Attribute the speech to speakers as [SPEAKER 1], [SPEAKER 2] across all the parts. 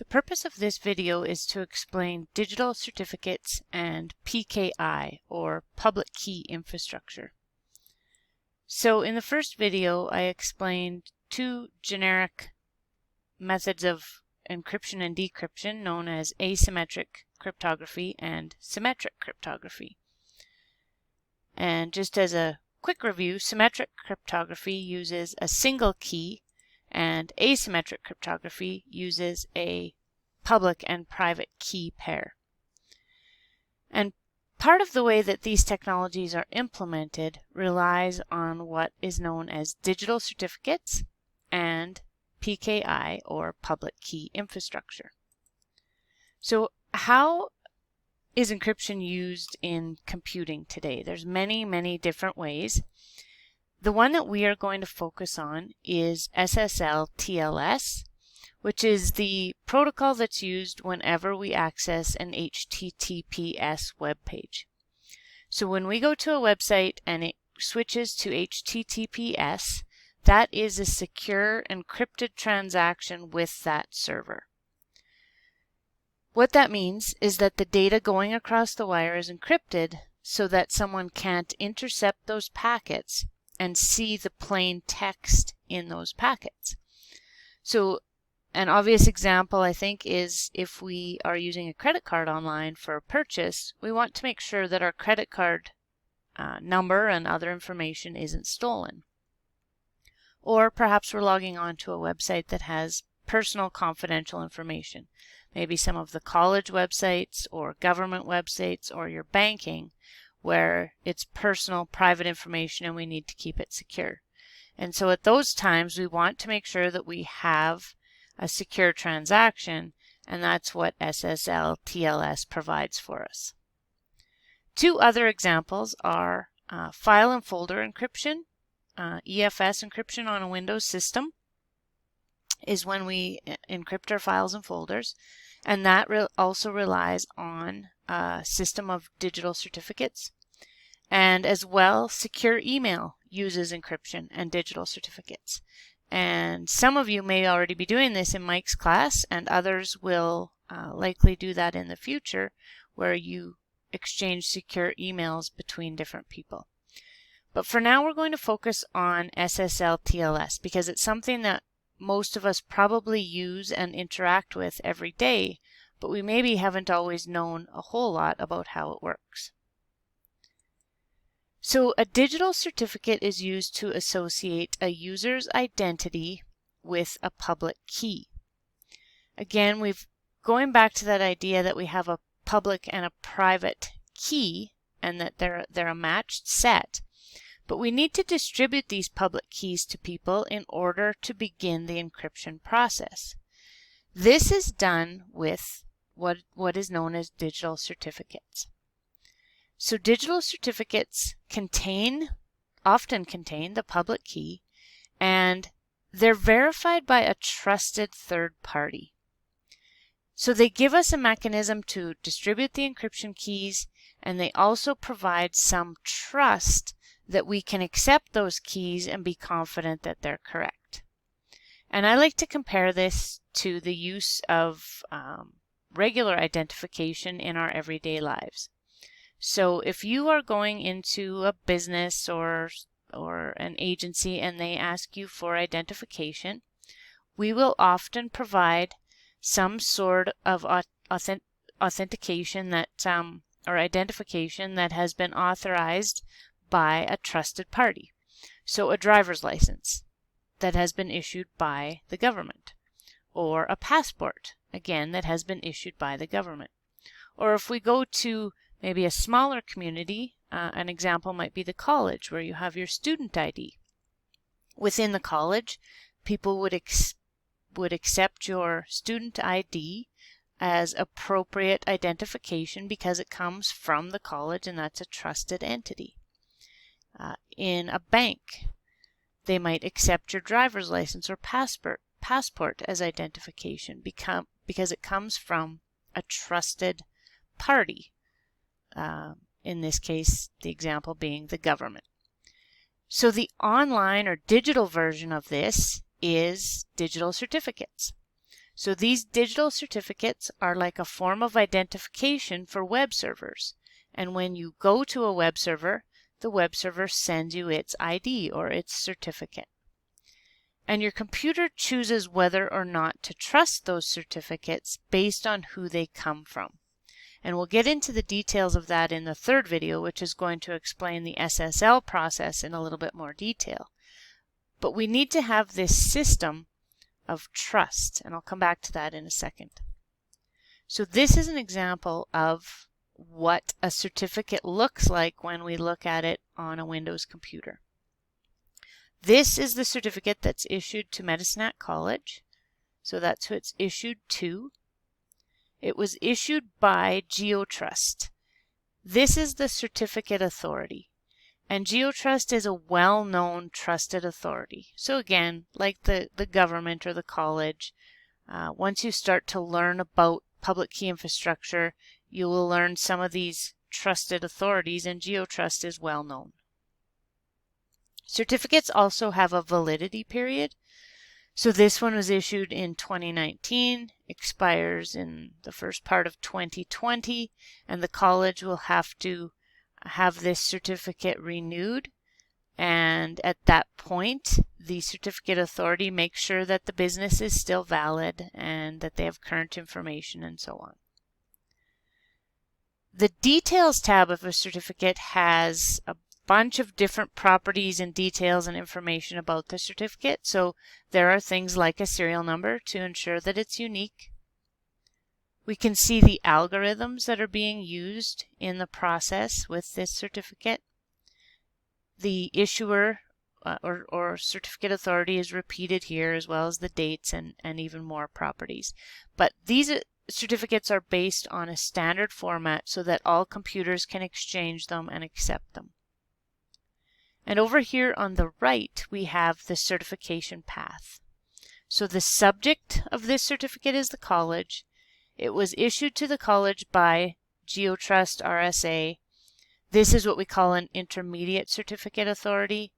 [SPEAKER 1] The purpose of this video is to explain digital certificates and PKI, or public key infrastructure. So in the first video, I explained two generic methods of encryption and decryption known as asymmetric cryptography and symmetric cryptography. And just as a quick review, symmetric cryptography uses a single key and asymmetric cryptography uses a public and private key pair. And part of the way that these technologies are implemented relies on what is known as digital certificates and PKI, or public key infrastructure. So how is encryption used in computing today? There's many different ways. The one that we are going to focus on is SSL TLS, which is the protocol that's used whenever we access an HTTPS web page. So when we go to a website and it switches to HTTPS, that is a secure encrypted transaction with that server. What that means is that the data going across the wire is encrypted so that someone can't intercept those packets and see the plain text in those packets. So an obvious example, I think, is if we are using a credit card online for a purchase, we want to make sure that our credit card number and other information isn't stolen. Or perhaps we're logging on to a website that has personal confidential information, maybe some of the college websites or government websites or your banking, where it's personal, private information and we need to keep it secure. And so at those times, we want to make sure that we have a secure transaction, and that's what SSL TLS provides for us. Two other examples are file and folder encryption. EFS encryption on a Windows system is when we encrypt our files and folders, and that also relies on a system of digital certificates. And as well, secure email uses encryption and digital certificates. And some of you may already be doing this in Mike's class, and others will likely do that in the future, where you exchange secure emails between different people. But for now, we're going to focus on SSL TLS because it's something that most of us probably use and interact with every day, but we maybe haven't always known a whole lot about how it works. So a digital certificate is used to associate a user's identity with a public key. Again, going back to that idea that we have a public and a private key and that they're a matched set. But we need to distribute these public keys to people in order to begin the encryption process. This is done with what is known as digital certificates. So digital certificates often contain the public key, and they're verified by a trusted third party. So they give us a mechanism to distribute the encryption keys, and they also provide some trust that we can accept those keys and be confident that they're correct. And I like to compare this to the use of regular identification in our everyday lives. So if you are going into a business or an agency and they ask you for identification, we will often provide some sort of authentication that or identification that has been authorized by a trusted party. So a driver's license that has been issued by the government, or a passport, again, that has been issued by the government. Or if we go to maybe a smaller community, an example might be the college, where you have your student ID. Within the college, people would accept your student ID as appropriate identification because it comes from the college and that's a trusted entity. In a bank, they might accept your driver's license or passport as identification because it comes from a trusted party. In this case, the example being the government. So the online or digital version of this is digital certificates. So these digital certificates are like a form of identification for web servers. And when you go to a web server, the web server sends you its ID or its certificate. And your computer chooses whether or not to trust those certificates based on who they come from. And we'll get into the details of that in the third video, which is going to explain the SSL process in a little bit more detail. But we need to have this system of trust, and I'll come back to that in a second. So this is an example of what a certificate looks like when we look at it on a Windows computer. This is the certificate that's issued to Medicine College. So that's who it's issued to. It was issued by GeoTrust. This is the certificate authority. And GeoTrust is a well-known trusted authority. So again, like the government or the college, once you start to learn about public key infrastructure, you will learn some of these trusted authorities, and GeoTrust is well known. Certificates also have a validity period. So this one was issued in 2019, expires in the first part of 2020, and the college will have to have this certificate renewed. And at that point, the certificate authority makes sure that the business is still valid and that they have current information and so on. The Details tab of a certificate has a bunch of different properties and details and information about the certificate. So there are things like a serial number to ensure that it's unique. We can see the algorithms that are being used in the process with this certificate. The issuer or certificate authority is repeated here, as well as the dates and even more properties. But these certificates are based on a standard format so that all computers can exchange them and accept them. And over here on the right, we have the certification path. So the subject of this certificate is the college. It was issued to the college by GeoTrust RSA. This is what we call an intermediate certificate authority.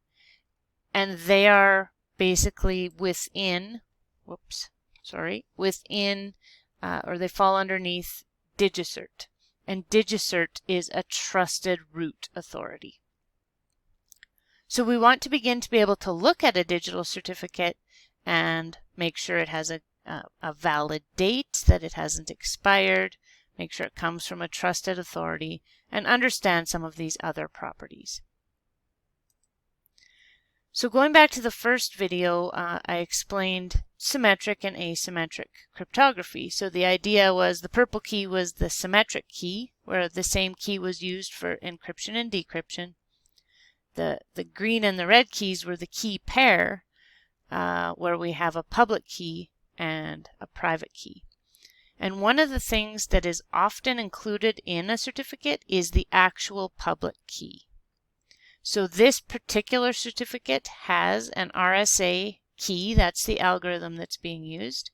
[SPEAKER 1] And they are basically within, or they fall underneath DigiCert. And DigiCert is a trusted root authority. So we want to begin to be able to look at a digital certificate and make sure it has a valid date, that it hasn't expired, make sure it comes from a trusted authority, and understand some of these other properties. So going back to the first video, I explained symmetric and asymmetric cryptography. So the idea was the purple key was the symmetric key, where the same key was used for encryption and decryption. The green and the red keys were the key pair, where we have a public key and a private key. And one of the things that is often included in a certificate is the actual public key. So this particular certificate has an RSA key, that's the algorithm that's being used,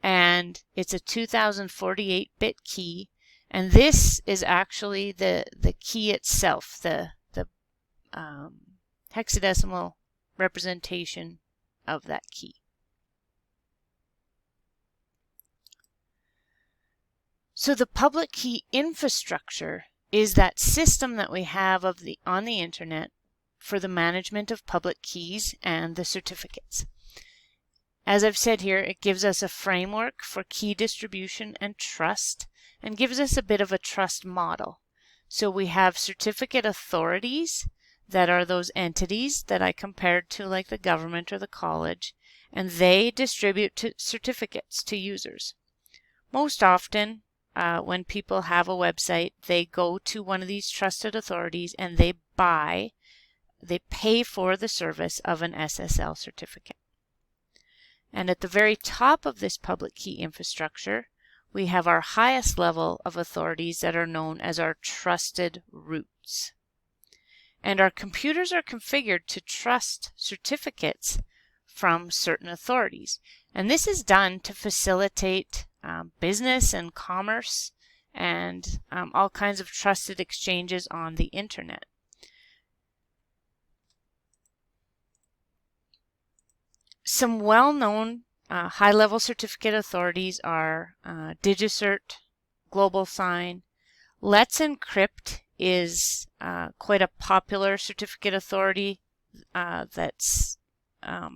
[SPEAKER 1] and it's a 2048-bit key, and this is actually the key itself, the hexadecimal representation of that key. So the public key infrastructure is that system that we have on the internet for the management of public keys and the certificates. As I've said here, it gives us a framework for key distribution and trust, and gives us a bit of a trust model. So we have certificate authorities that are those entities that I compared to, like the government or the college, and they distribute certificates to users. Most often, when people have a website, they go to one of these trusted authorities and they pay for the service of an SSL certificate. And at the very top of this public key infrastructure, we have our highest level of authorities that are known as our trusted roots. And our computers are configured to trust certificates from certain authorities. And this is done to facilitate business and commerce and all kinds of trusted exchanges on the internet. Some well-known high-level certificate authorities are DigiCert, GlobalSign. Let's Encrypt is quite a popular certificate authority that's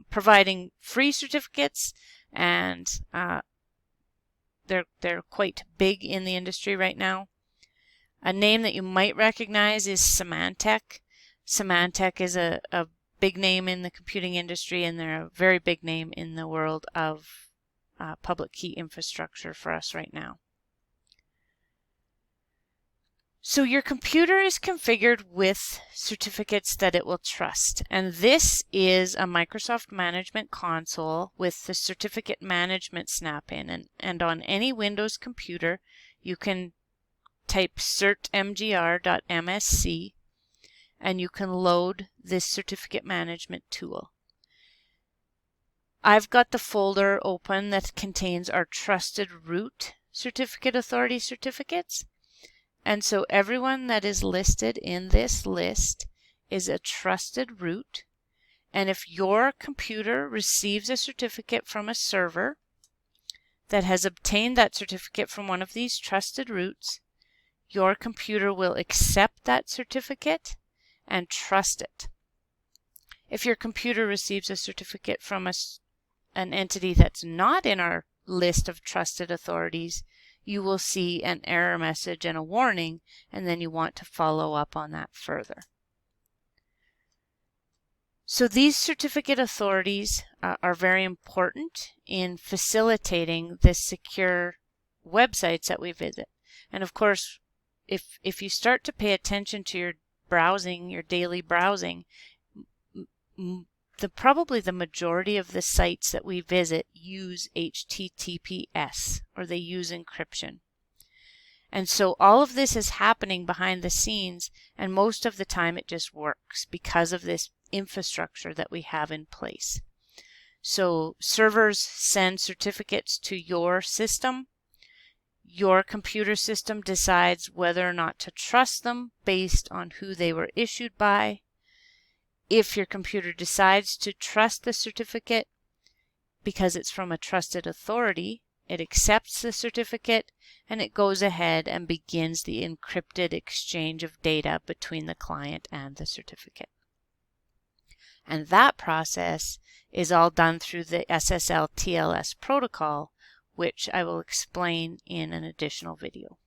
[SPEAKER 1] providing free certificates, and they're quite big in the industry right now. A name that you might recognize is Symantec. Symantec is a big name in the computing industry, and they're a very big name in the world of public key infrastructure for us right now. So your computer is configured with certificates that it will trust, and this is a Microsoft Management Console with the certificate management snap-in, and on any Windows computer you can type certmgr.msc and you can load this certificate management tool. I've got the folder open that contains our trusted root certificate authority certificates. And so everyone that is listed in this list is a trusted root. And if your computer receives a certificate from a server that has obtained that certificate from one of these trusted roots, your computer will accept that certificate and trust it. If your computer receives a certificate from an entity that's not in our list of trusted authorities, you will see an error message and a warning, and then you want to follow up on that further. So these certificate authorities are very important in facilitating the secure websites that we visit. And of course, if you start to pay attention to your browsing, your daily browsing, probably the majority of the sites that we visit use HTTPS, or they use encryption. And so all of this is happening behind the scenes, and most of the time it just works because of this infrastructure that we have in place. So servers send certificates to your system. Your computer system decides whether or not to trust them based on who they were issued by. If your computer decides to trust the certificate because it's from a trusted authority, it accepts the certificate and it goes ahead and begins the encrypted exchange of data between the client and the certificate. And that process is all done through the SSL TLS protocol, which I will explain in an additional video.